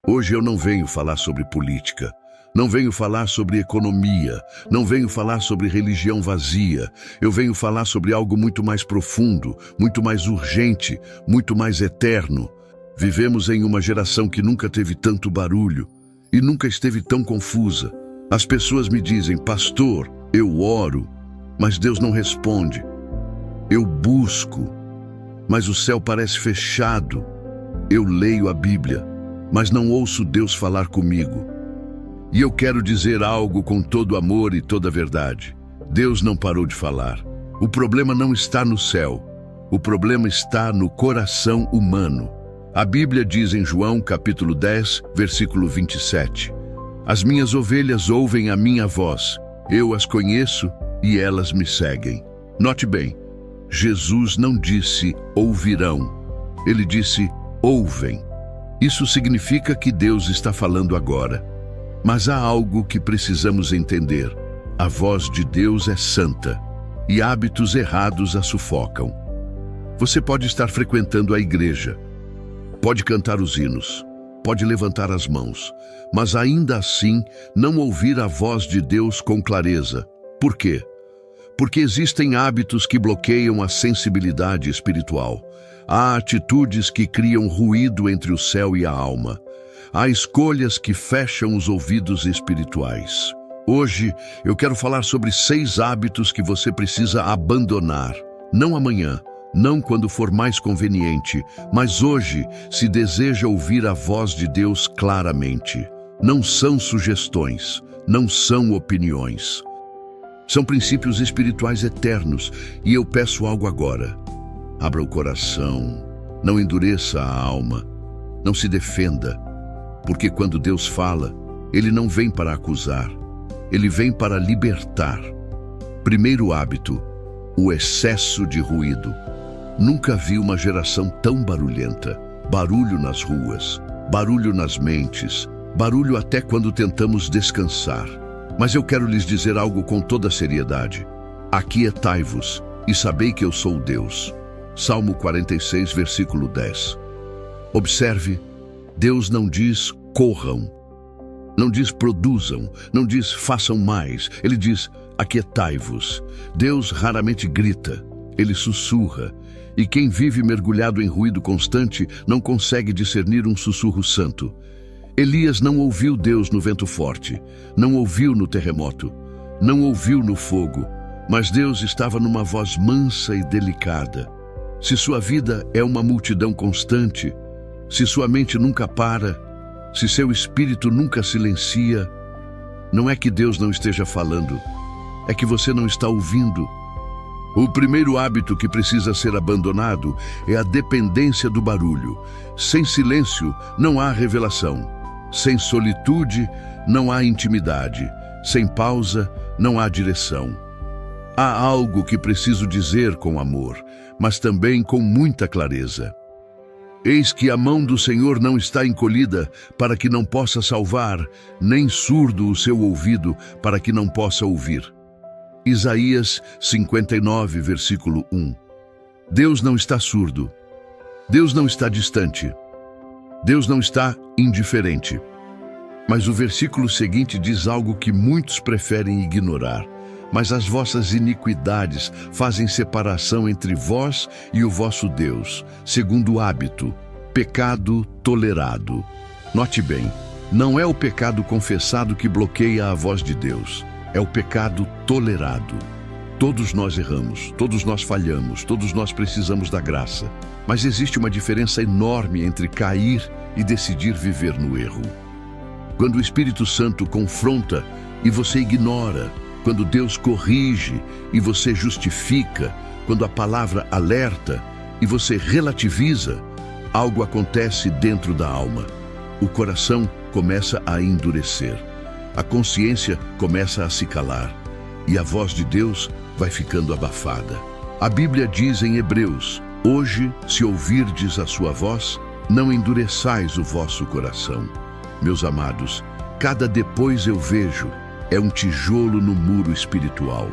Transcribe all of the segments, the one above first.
Hoje eu não venho falar sobre política, não venho falar sobre economia, não venho falar sobre religião vazia. Eu venho falar sobre algo muito mais profundo, muito mais urgente, muito mais eterno. Vivemos em uma geração que nunca teve tanto barulho e nunca esteve tão confusa. As pessoas me dizem: pastor, eu oro, mas Deus não responde. Eu busco, mas o céu parece fechado. Eu leio a Bíblia, mas não ouço Deus falar comigo. E eu quero dizer algo com todo amor e toda verdade. Deus não parou de falar. O problema não está no céu. O problema está no coração humano. A Bíblia diz em João capítulo 10, versículo 27. As minhas ovelhas ouvem a minha voz. Eu as conheço e elas me seguem. Note bem, Jesus não disse ouvirão. Ele disse ouvem. Isso significa que Deus está falando agora. Mas há algo que precisamos entender. A voz de Deus é santa e hábitos errados a sufocam. Você pode estar frequentando a igreja, pode cantar os hinos, pode levantar as mãos, mas ainda assim não ouvir a voz de Deus com clareza. Por quê? Porque existem hábitos que bloqueiam a sensibilidade espiritual. Há atitudes que criam ruído entre o céu e a alma. Há escolhas que fecham os ouvidos espirituais. Hoje eu quero falar sobre 6 hábitos que você precisa abandonar. Não amanhã, não quando for mais conveniente, mas hoje, se deseja ouvir a voz de Deus claramente. Não são sugestões, não são opiniões. São princípios espirituais eternos e eu peço algo agora. Abra o coração, não endureça a alma, não se defenda. Porque quando Deus fala, Ele não vem para acusar, Ele vem para libertar. Primeiro hábito, o excesso de ruído. Nunca vi uma geração tão barulhenta. Barulho nas ruas, barulho nas mentes, barulho até quando tentamos descansar. Mas eu quero lhes dizer algo com toda seriedade. Aquietai-vos e sabei que eu sou Deus. Salmo 46, versículo 10. Observe, Deus não diz corram, não diz produzam, não diz façam mais. Ele diz aquietai-vos. Deus raramente grita, Ele sussurra. E quem vive mergulhado em ruído constante não consegue discernir um sussurro santo. Elias não ouviu Deus no vento forte, não ouviu no terremoto, não ouviu no fogo, mas Deus estava numa voz mansa e delicada. Se sua vida é uma multidão constante, se sua mente nunca para, se seu espírito nunca silencia, não é que Deus não esteja falando, é que você não está ouvindo. O primeiro hábito que precisa ser abandonado é a dependência do barulho. Sem silêncio não há revelação. Sem solitude não há intimidade. Sem pausa não há direção. Há algo que preciso dizer com amor, mas também com muita clareza. Eis que a mão do Senhor não está encolhida para que não possa salvar, nem surdo o seu ouvido para que não possa ouvir. Isaías 59, versículo 1. Deus não está surdo. Deus não está distante. Deus não está indiferente. Mas o versículo seguinte diz algo que muitos preferem ignorar. Mas as vossas iniquidades fazem separação entre vós e o vosso Deus, segundo o hábito, pecado tolerado. Note bem, não é o pecado confessado que bloqueia a voz de Deus, é o pecado tolerado. Todos nós erramos, todos nós falhamos, todos nós precisamos da graça. Mas existe uma diferença enorme entre cair e decidir viver no erro. Quando o Espírito Santo confronta e você ignora, quando Deus corrige e você justifica, quando a palavra alerta e você relativiza, algo acontece dentro da alma. O coração começa a endurecer, a consciência começa a se calar e a voz de Deus vai ficando abafada. A Bíblia diz em Hebreus: hoje, se ouvirdes a sua voz, não endureçais o vosso coração. Meus amados, cada depois eu vejo é um tijolo no muro espiritual.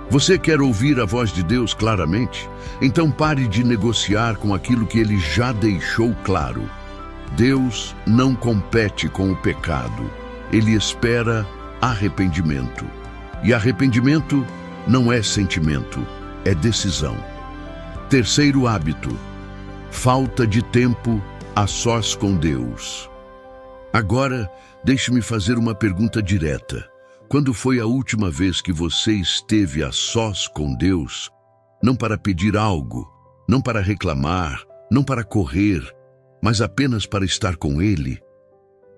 Você quer ouvir a voz de Deus claramente? Então pare de negociar com aquilo que Ele já deixou claro. Deus não compete com o pecado. Ele espera arrependimento. E arrependimento não é sentimento, é decisão. Terceiro hábito: falta de tempo a sós com Deus. Agora, deixe-me fazer uma pergunta direta. Quando foi a última vez que você esteve a sós com Deus? Não para pedir algo, não para reclamar, não para correr, mas apenas para estar com Ele?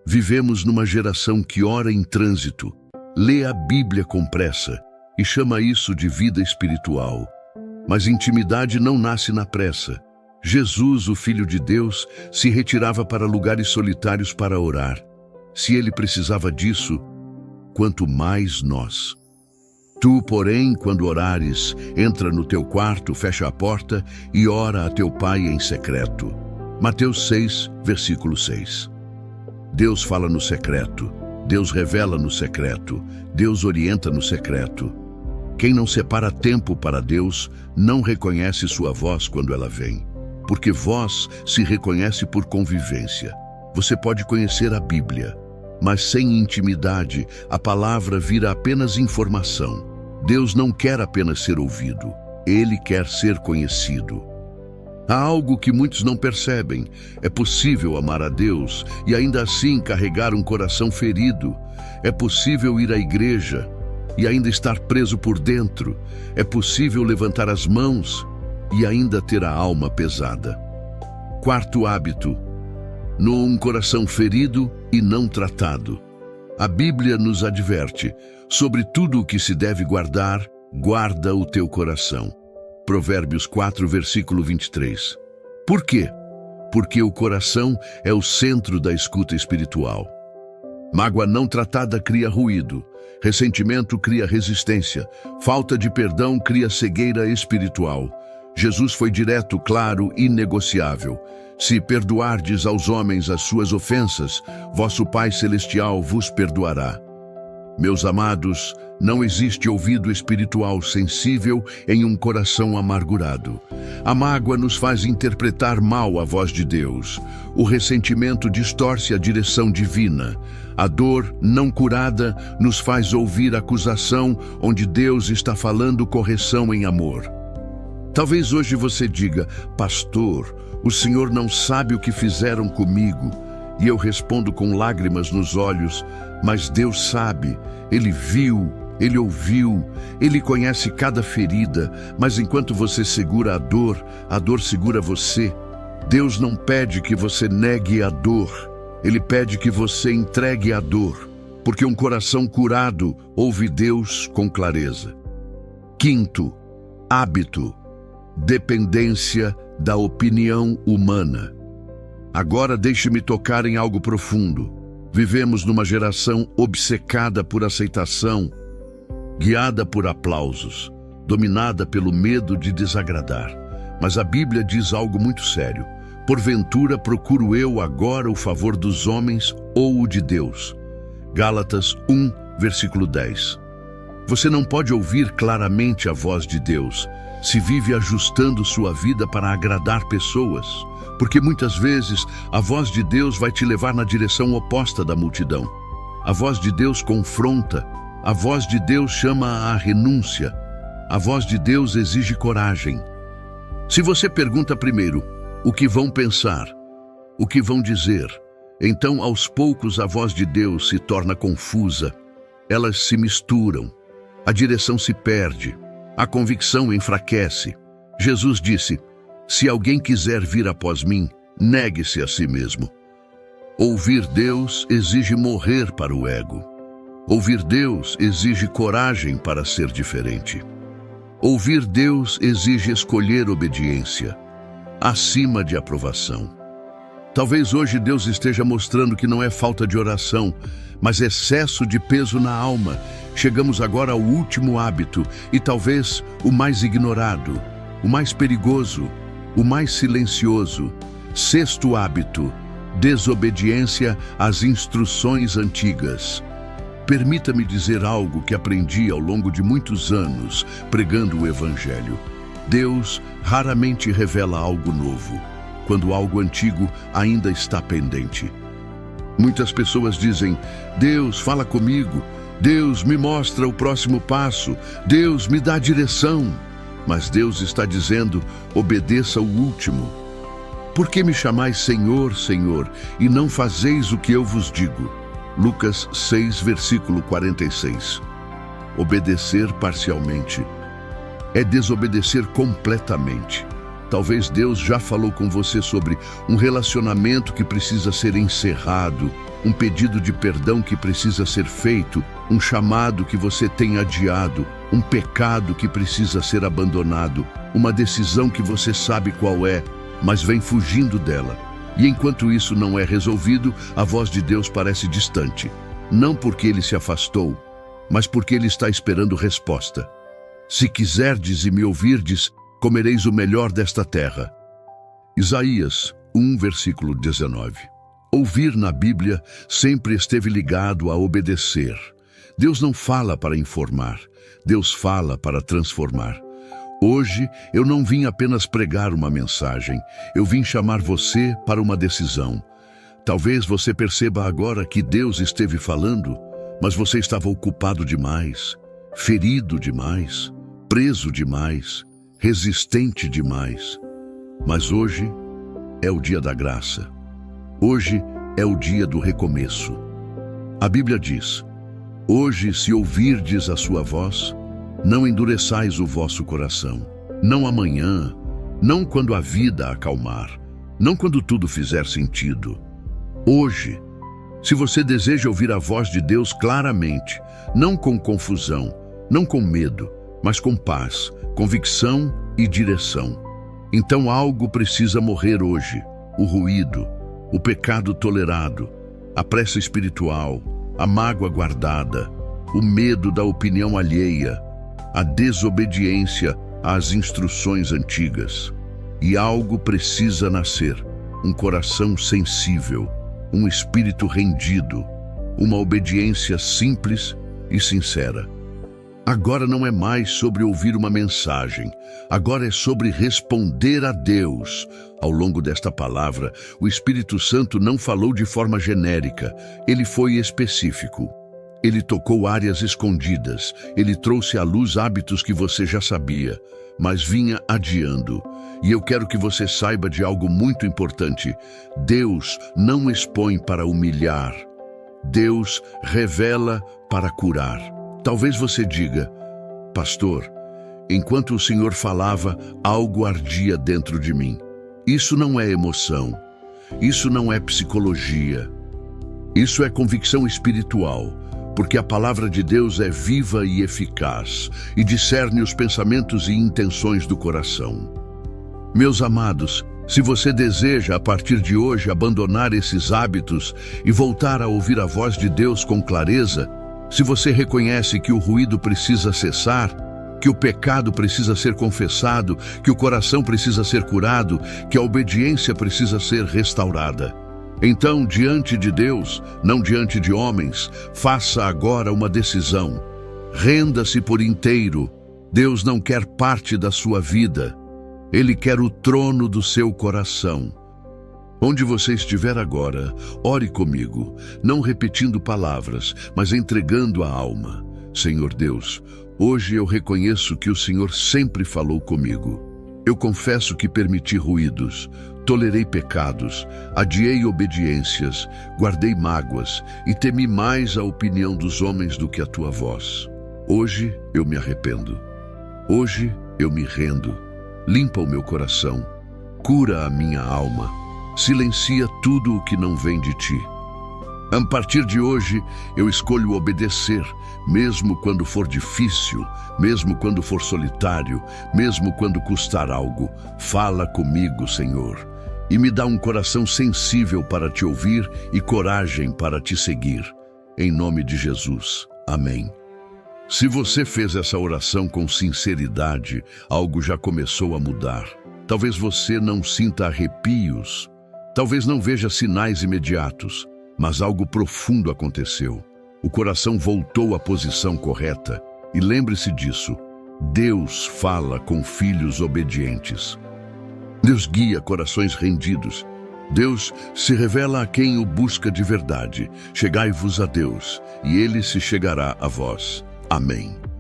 Vivemos numa geração que ora em trânsito, lê a Bíblia com pressa e chama isso de vida espiritual. Mas intimidade não nasce na pressa. Jesus, o Filho de Deus, se retirava para lugares solitários para orar. Se ele precisava disso, quanto mais nós. Tu, porém, quando orares, entra no teu quarto, fecha a porta e ora a teu Pai em secreto. Mateus 6, versículo 6. Deus fala no secreto, Deus revela no secreto, Deus orienta no secreto. Quem não separa tempo para Deus não reconhece sua voz quando ela vem, porque voz se reconhece por convivência. Você pode conhecer a Bíblia, mas sem intimidade, a palavra vira apenas informação. Deus não quer apenas ser ouvido, Ele quer ser conhecido. Há algo que muitos não percebem. É possível amar a Deus e ainda assim carregar um coração ferido. É possível ir à igreja e ainda estar preso por dentro. É possível levantar as mãos e ainda ter a alma pesada. Quarto hábito: num coração ferido e não tratado. A Bíblia nos adverte: sobre tudo o que se deve guardar, guarda o teu coração. Provérbios 4, versículo 23. Por quê? Porque o coração é o centro da escuta espiritual. Mágoa não tratada cria ruído. Ressentimento cria resistência. Falta de perdão cria cegueira espiritual. Jesus foi direto, claro e inegociável. Se perdoardes aos homens as suas ofensas, vosso Pai Celestial vos perdoará. Meus amados, não existe ouvido espiritual sensível em um coração amargurado. A mágoa nos faz interpretar mal a voz de Deus. O ressentimento distorce a direção divina. A dor não curada nos faz ouvir acusação onde Deus está falando correção em amor. Talvez hoje você diga: pastor, o senhor não sabe o que fizeram comigo. E eu respondo com lágrimas nos olhos: mas Deus sabe, Ele viu, Ele ouviu, Ele conhece cada ferida, mas enquanto você segura a dor segura você. Deus não pede que você negue a dor, Ele pede que você entregue a dor, porque um coração curado ouve Deus com clareza. Quinto hábito: dependência da opinião humana. Agora deixe-me tocar em algo profundo. Vivemos numa geração obcecada por aceitação, guiada por aplausos, dominada pelo medo de desagradar. Mas a Bíblia diz algo muito sério: porventura procuro eu agora o favor dos homens ou o de Deus? Gálatas 1, versículo 10. Você não pode ouvir claramente a voz de Deus se vive ajustando sua vida para agradar pessoas, porque muitas vezes a voz de Deus vai te levar na direção oposta da multidão. A voz de Deus confronta, a voz de Deus chama à renúncia, a voz de Deus exige coragem. Se você pergunta primeiro o que vão pensar, o que vão dizer, então aos poucos a voz de Deus se torna confusa, elas se misturam, a direção se perde, a convicção enfraquece. Jesus disse: se alguém quiser vir após mim, negue-se a si mesmo. Ouvir Deus exige morrer para o ego. Ouvir Deus exige coragem para ser diferente. Ouvir Deus exige escolher obediência, acima de aprovação. Talvez hoje Deus esteja mostrando que não é falta de oração, mas excesso de peso na alma. Chegamos agora ao último hábito, e talvez o mais ignorado, o mais perigoso, o mais silencioso. Sexto hábito: desobediência às instruções antigas. Permita-me dizer algo que aprendi ao longo de muitos anos pregando o Evangelho. Deus raramente revela algo novo. quando algo antigo ainda está pendente. Muitas pessoas dizem: Deus, fala comigo. Deus, me mostra o próximo passo. Deus, me dá direção. Mas Deus está dizendo: obedeça o último. Por que me chamais Senhor, Senhor, e não fazeis o que eu vos digo? Lucas 6, versículo 46. Obedecer parcialmente é desobedecer completamente. Talvez Deus já falou com você sobre um relacionamento que precisa ser encerrado, um pedido de perdão que precisa ser feito, um chamado que você tem adiado, um pecado que precisa ser abandonado, uma decisão que você sabe qual é, mas vem fugindo dela. E enquanto isso não é resolvido, a voz de Deus parece distante. Não porque ele se afastou, mas porque ele está esperando resposta. Se quiserdes e me ouvirdes, comereis o melhor desta terra. Isaías 1, versículo 19. Ouvir na Bíblia sempre esteve ligado a obedecer. Deus não fala para informar, Deus fala para transformar. Hoje eu não vim apenas pregar uma mensagem, eu vim chamar você para uma decisão. Talvez você perceba agora que Deus esteve falando, mas você estava ocupado demais, ferido demais, preso demais, resistente demais. Mas hoje é o dia da graça. Hoje é o dia do recomeço. A Bíblia diz: hoje, se ouvirdes a sua voz, não endureçais o vosso coração. Não amanhã, não quando a vida acalmar, não quando tudo fizer sentido. Hoje, se você deseja ouvir a voz de Deus claramente, não com confusão, não com medo, mas com paz, convicção e direção. Então algo precisa morrer hoje: o ruído, o pecado tolerado, a pressa espiritual, a mágoa guardada, o medo da opinião alheia, a desobediência às instruções antigas. E algo precisa nascer: um coração sensível, um espírito rendido, uma obediência simples e sincera. Agora não é mais sobre ouvir uma mensagem, agora é sobre responder a Deus. Ao longo desta palavra, o Espírito Santo não falou de forma genérica, ele foi específico. Ele tocou áreas escondidas, ele trouxe à luz hábitos que você já sabia, mas vinha adiando. E eu quero que você saiba de algo muito importante: Deus não expõe para humilhar, Deus revela para curar. Talvez você diga: pastor, enquanto o Senhor falava, algo ardia dentro de mim. Isso não é emoção, isso não é psicologia, isso é convicção espiritual, porque a palavra de Deus é viva e eficaz e discerne os pensamentos e intenções do coração. Meus amados, se você deseja, a partir de hoje, abandonar esses hábitos e voltar a ouvir a voz de Deus com clareza, se você reconhece que o ruído precisa cessar, que o pecado precisa ser confessado, que o coração precisa ser curado, que a obediência precisa ser restaurada, então, diante de Deus, não diante de homens, faça agora uma decisão. Renda-se por inteiro. Deus não quer parte da sua vida. Ele quer o trono do seu coração. Onde você estiver agora, ore comigo, não repetindo palavras, mas entregando a alma. Senhor Deus, hoje eu reconheço que o Senhor sempre falou comigo. Eu confesso que permiti ruídos, tolerei pecados, adiei obediências, guardei mágoas e temi mais a opinião dos homens do que a tua voz. Hoje eu me arrependo. Hoje eu me rendo. Limpa o meu coração, cura a minha alma, silencia tudo o que não vem de ti. A partir de hoje, eu escolho obedecer, mesmo quando for difícil, mesmo quando for solitário, mesmo quando custar algo. Fala comigo, Senhor, e me dá um coração sensível para te ouvir e coragem para te seguir. Em nome de Jesus. Amém. Se você fez essa oração com sinceridade, algo já começou a mudar. Talvez você não sinta arrepios, talvez não veja sinais imediatos, mas algo profundo aconteceu. O coração voltou à posição correta. E lembre-se disso: Deus fala com filhos obedientes. Deus guia corações rendidos. Deus se revela a quem o busca de verdade. Chegai-vos a Deus, e Ele se chegará a vós. Amém.